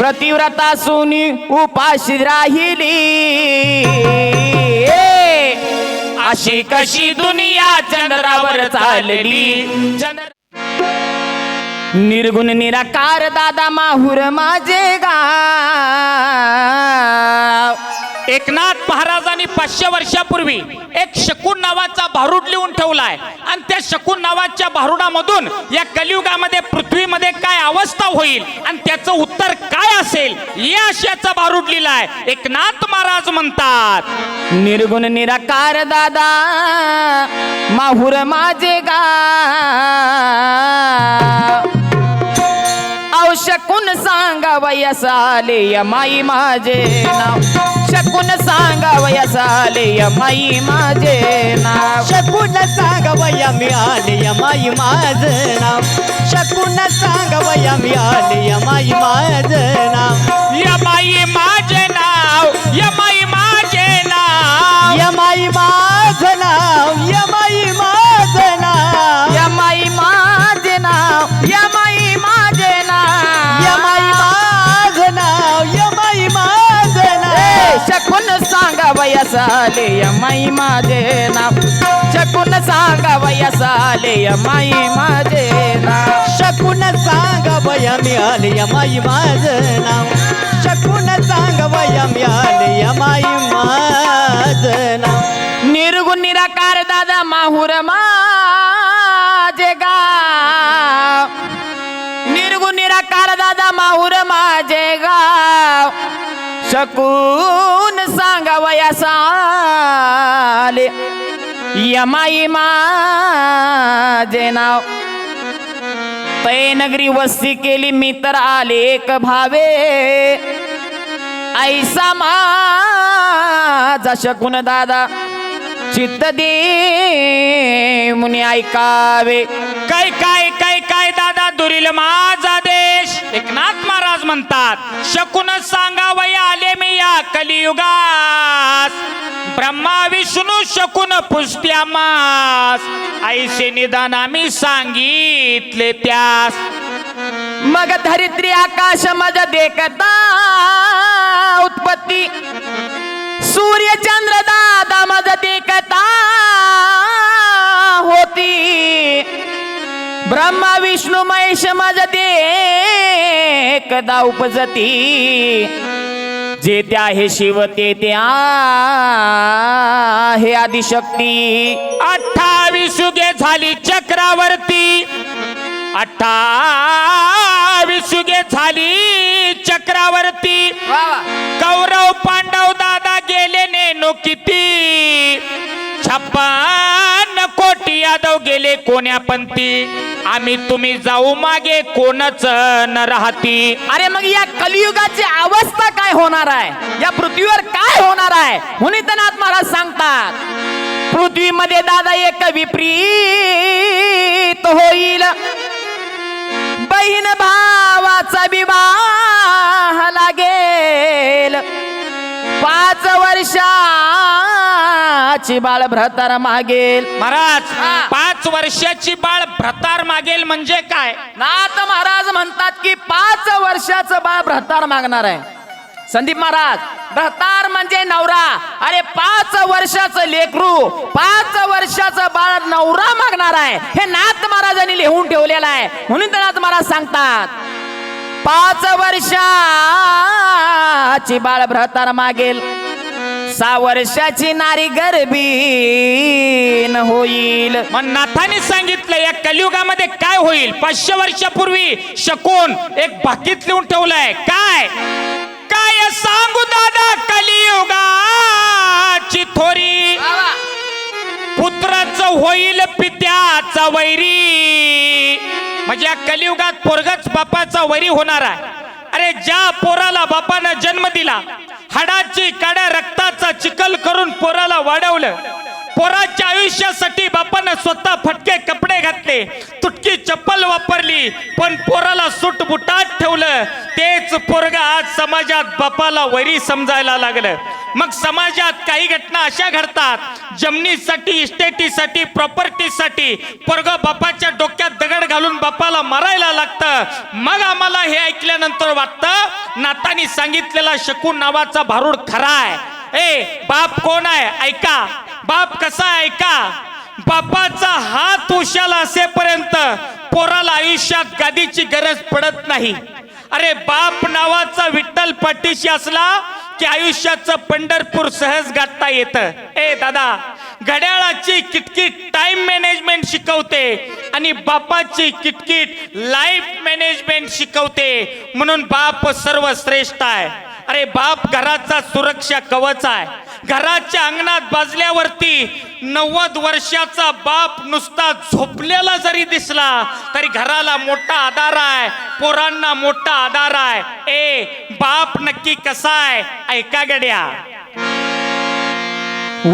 प्रतिव्रता सुनी उपाशी राहिली अशी कशी दुनिया चंद्रावर चालली निर्गुण निराकार दादा माहुर माझे गाव एकनाथ महाराजांनी 500 वर्षापूर्वी एक शकुन नावाचा भारूड लिहून ठेवलाय आणि त्या शकुन नावाच्या भारुडामधून या कलियुगामध्ये पृथ्वीमध्ये काय अवस्था होईल आणि त्याचं उत्तर काय असेल या आशयाचा भारूड लिहिलाय. एकनाथ महाराज म्हणतात निर्गुण निराकार दादा माहुर माझे गाव शकून सांगा वयसा आले माई माझे नाव शकून सांगा वयसा आले माई माझे नाव शकून सांगा वया मी आले माई माझं नाव शकून सांगा वया मी आले माई माझं नाव या माई माझे नाव या माई माझे नाव या माई माझं नाव या माई माझं नाव या माई माझे नाव या माई माझे नाव या माई माझं नाव या माई माझं नाव शकून सांगा वयसा आले माई माझे नाव शकून सांगा वयसा आले माई माझे नाव शकून सांगा वया मी आले माई माझं नाव शकून सांगा वया मी आले माई माझं नाव निर्गुण निराकार दादा माहुर माझे गाव निर्गुण निराकार दादा माहुर माझे गाव शकून सांगा वयसा आले यमाई माझे नाव तै नगरी वस्ती केली मी तर आले एक भावे ऐसा माझा शकून दादा चित्त दे मुनी ऐकावे काय काय काय काय दादा दुरील माझा देश. एकनाथ महाराज म्हणतात शकून सांगावया आले मी या कलियुगास ब्रह्मा विष्णू शकून पुष्ट्या मास ऐसे निदान आम्ही सांगितले त्यास. मग धरित्री आकाश मज देखता उत्पत्ती सूर्य चंद्र दादा मज देखता होती ब्रह्मा विष्णू महेश मज देखता उपजती जे त्या हे शिव ते आहे आदिशक्ती. 28 युगे झाली चक्रावरती 28 युगे झाली चक्रावरती कौरव पांडव दादा गेले नेनो किती 56 कोटी यादव गेले कोण्या पंथी आम्ही तुम्ही जाऊ मागे कोणच न राहती. अरे मग या कलियुगाची अवस्था काय होणार आहे या पृथ्वीवर काय होणार आहे हुनीतनाथ महाराज सांगतात पृथ्वीमध्ये दादा एक विपरीत होईल बहीण भावाचा विवाह लागेल 5 वर्षाची बाळ भ्रतार मागेल. महाराज 5 वर्षाची बाळ भ्रतार मागेल म्हणजे काय. नाथ महाराज म्हणतात की 5 वर्षाचं बाळ भ्रतार मागणार आहे. संदीप महाराज भ्रतार म्हणजे नवरा. अरे 5 वर्षाचं लेकरू 5 वर्षाचं बाळ नवरा मागणार आहे हे नाथ महाराजांनी लिहून ठेवलेलं आहे. म्हणून तर नाथ महाराज सांगतात 5 वर्षाची बाळ भ्रतार मागेल 6 वर्षाची नारी गर्भीण होईल. मग नाथाने सांगितलं या कलियुगामध्ये काय होईल. 500 वर्षापूर्वी शकून एक भाकीत लिहून ठेवलंय. काय काय सांगू दादा कलियुगाची थोरी पुत्राचं होईल पित्याचा वैरी. म्हणजे या कलियुगात पोरगच बापाचा वैरी होणार आहे. अरे ज्या पोराला बापानं जन्म दिला हाडाची काड्या रक्ताचा चिखल करून पोराला वाढवलं पोराच्या आयुष्यासाठी बापानं स्वतः फटके कपडे घातले तुटकी चप्पल वापरली पण पोराला सूट बुटात ठेवलं तेच पोरगा आज समाजात बापाला वैरी समजायला लागलं. मग समाजात काही घटना अशा घडतात, जमिनीसाठी, इस्टेटीसाठी, प्रॉपर्टीसाठी पोरग बापाच्या डोक्यात दगड घालून बापाला मारायला लागतं. मग आम्हाला हे ऐकल्यानंतर वाटतं नातानी सांगितलेला शकून नावाचा भारूड खरा आहे. बाप कोण आहे ऐका, बाप कसा आहे ऐका. बापाचा हात उशाला असेपर्यंत पोराला आयुष्यात गादीची गरज पडत नाही. अरे बाप नावाचा विठ्ठल पाठीशी असला की आयुष्याचं पंढरपूर सहज गाठता येतं. दादा, घड्याळाची किटकिट टाइम मॅनेजमेंट शिकवते आणि बापाची किटकिट लाईफ मॅनेजमेंट शिकवते. म्हणून बाप सर्वश्रेष्ठ आहे. अरे बाप घराचा सुरक्षा कवच आहे. घराच्या अंगणात बाजल्यावरती 90 वर्षाचा बाप नुसता झोपलेला जरी दिसला तरी घराला मोठा आधार आहे, पोरांना मोठा आधार आहे. बाप नक्की कसा आहे ऐका गड्या.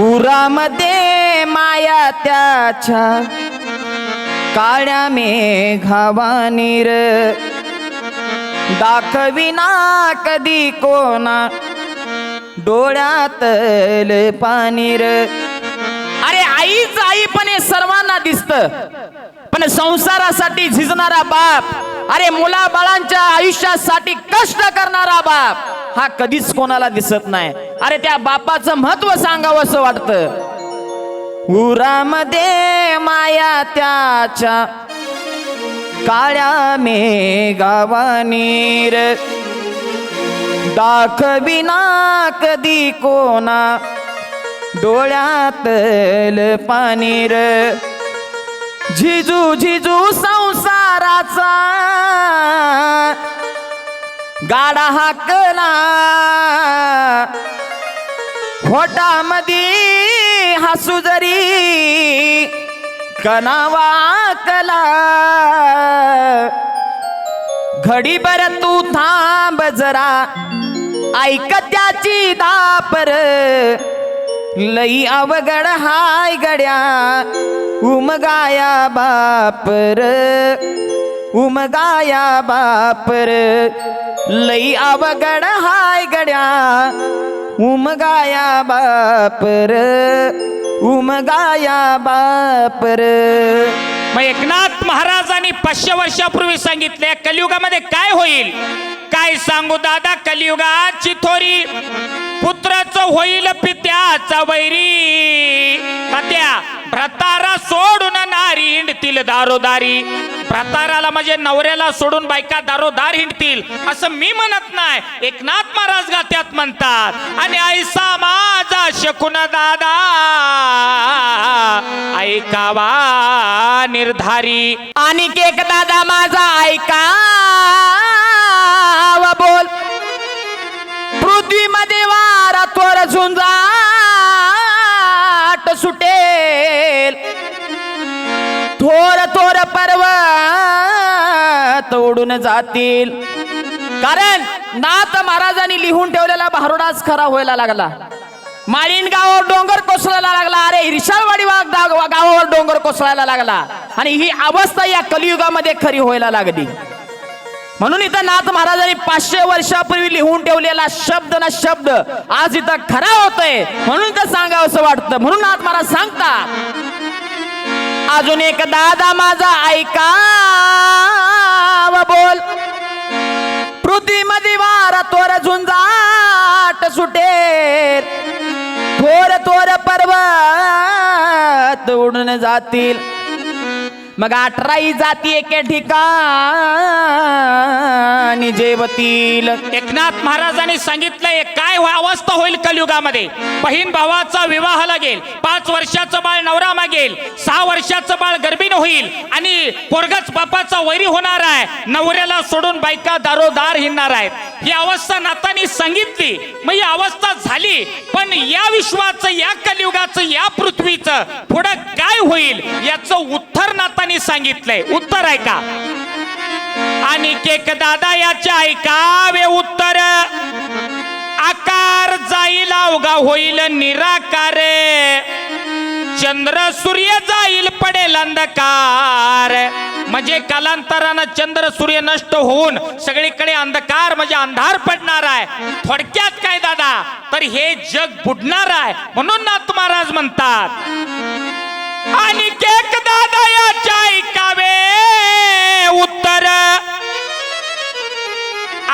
उरामध्ये माया त्याच्या काळ्या मेघावानीर दाखविना कधी कोणा डोळ्यातल पानीर. अरे आईच आई पण हे सर्वांना दिसत, पण संसारासाठी झिजणारा बाप, अरे मुला बाळांच्या आयुष्यासाठी कष्ट करणारा बाप हा कधीच कोणाला दिसत नाही. अरे त्या बापाचं महत्व सांगावं असं वाटतं. उरामध्ये माया त्याच्या काळ्या मेघावानीर दाखविना कधी कोणा डोळ्यातल पानीर. झिजू झिजू संसाराचा गाडा हाकला, होटामध्ये हसू जरी कणावा कला. घडीभर तू थांब जरा ऐक त्याची दापर, लई अवघड हाय गड्या उमगाया बापर. उमगाया बापर लई अवघड हाय गड्या उमगाया बापर. उमगाया बापर. मग एकनाथ महाराजांनी 500 वर्षापूर्वी सांगितले कलियुगामध्ये काय होईल. काय सांगू दादा, कलियुगात चिथोरी पुत्राचं होईल पित्याचा वैरी. तात्या, भ्रतारा सोडून नारी हिंडतील दारोदारी. भ्रताराला म्हणजे नवऱ्याला सोडून बायका दारोदार हिंडतील असं मी म्हणत नाही, एकनाथ महाराज गात्यात म्हणतात. आणि ऐसा माझा शकून दादा ऐकावा निर्धारी. आणि केक दादा माझा ऐका बोल. पृथ्वीमध्ये वारा त्वर झुंजाट सुटेल, थोर थोर पर्वत उडून जातील. कारण नाथ महाराजांनी लिहून ठेवलेला भारुडाच खरा व्हायला लागला. माळीण गावावर डोंगर कोसळायला लागला. अरे हिरशाळवाडी गावावर डोंगर कोसळायला लागला. आणि ही अवस्था या कलियुगामध्ये खरी व्हायला लागली. म्हणून इथं नाथ महाराजांनी 500 वर्षापूर्वी लिहून ठेवलेला शब्द ना शब्द आज इथं खरा होतोय. म्हणून तर सांगावं असं वाटतं. म्हणून नाथ महाराज सांगतात, अजून एक दादा माझा ऐका बोल. पृथ्वीमध्ये वारा तोर झुंजाट सुटेल, थोर थोर पर्वत उडून जातील. मग 18 जाती एके ठिकाणी जेवतील. एकनाथ महाराजांनी सांगितलंय काय अवस्था होईल कलियुगामध्ये. बहीण भावाचा विवाह लागेल, 5 वर्षाचं बाळ नवरा मागेल, 6 वर्षाचं बाळ गर्भीण होईल आणि पोरगच बापाचा वैरी होणार आहे. नवऱ्याला सोडून बायका दारोदार हिंडणार आहेत. ही अवस्था नाथांनी सांगितली. मग ही अवस्था झाली, पण या विश्वाचं, या कलियुगाचं, या पृथ्वीचं पुढं काय होईल याचं उत्तर नाथांनी सांगितलंय. उत्तर ऐका. आणि केक दादा याचे ऐकावे उत्तर. आकार जाईल अवघा होईल निराकार. चंद्र सूर्य जाईल पडेल अंधकार, म्हणजे कालांतरानं चंद्र सूर्य नष्ट होऊन सगळीकडे अंधकार म्हणजे अंधार पडणार आहे. थोडक्यात काय दादा, तर हे जग बुडणार आहे. म्हणून नाथ महाराज म्हणतात, आणि केक दादा याच्या ऐकावे उत्तर,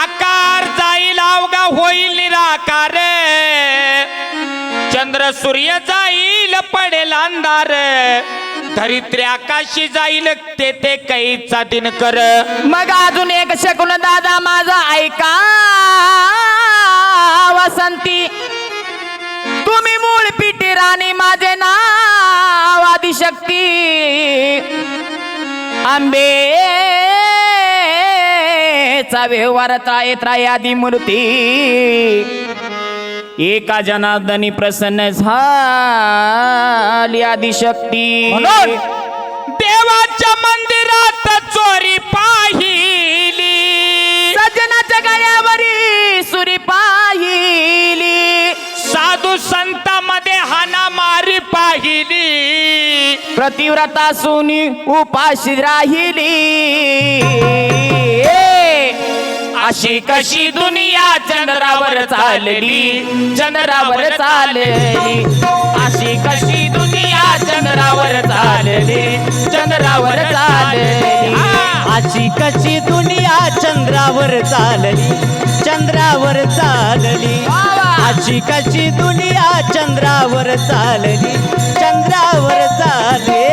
आकार जाईल अवघा होईल निराकार, चंद्र सूर्य जाईल पडेल अंधार, धरित्री आकाशी जाईल ते कैचा दिनकर. मग अजून एक शकून दादा माझा ऐका वसंती, तुम्ही मूळ पिटी राणी माझे नाव आदिशक्ती, आंबेचा व्यवहार त्राय आदी मूर्ती, एका जनार्दनी प्रसन्न झाली आदिशक्ती. म्हणून देवाच्या मंदिरात चोरी पाहिली, सज्जनाच्या गळ्यावरी सुरी पाहिली, साधू संतांमध्ये हाणामारी पाहिली, प्रतिव्रता सुनी उपाशी राहिली, अशी कशी दुनिया चंद्रावर चालली, चंद्रावर चालली, अशी कशी दुनिया चंद्रावर चालली, चंद्रावर चालली, अशी कशी दुनिया चंद्रावर चालली, चंद्रावर चालली, अशी कशी दुनिया चंद्रावर चालली, चंद्रावर चालली.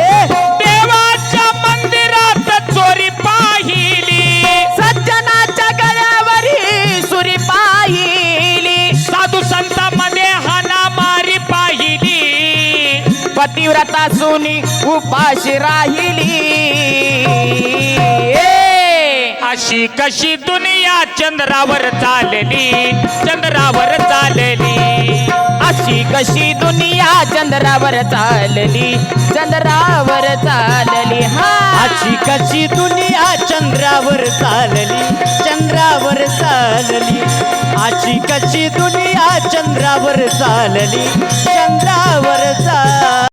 देवाच्या मंदिरात चोरी पाहिली, सज्जनाच्या गळ्यावरी सुरी पाहिली, साधू संतांमध्ये हाणामारी पाहिली, पतिव्रता सुनी उपाशी राहिली, अशी कशी दुनिया चंद्रावर चालली, चंद्रावर चालली, अशी कशी दुनिया चंद्रावर चालली, चंद्रावर चालली, हा अशी कशी दुनिया चंद्रावर चालली, चंद्रावर चालली, अशी कशी दुनिया चंद्रावर चालली, चंद्रावर चालली.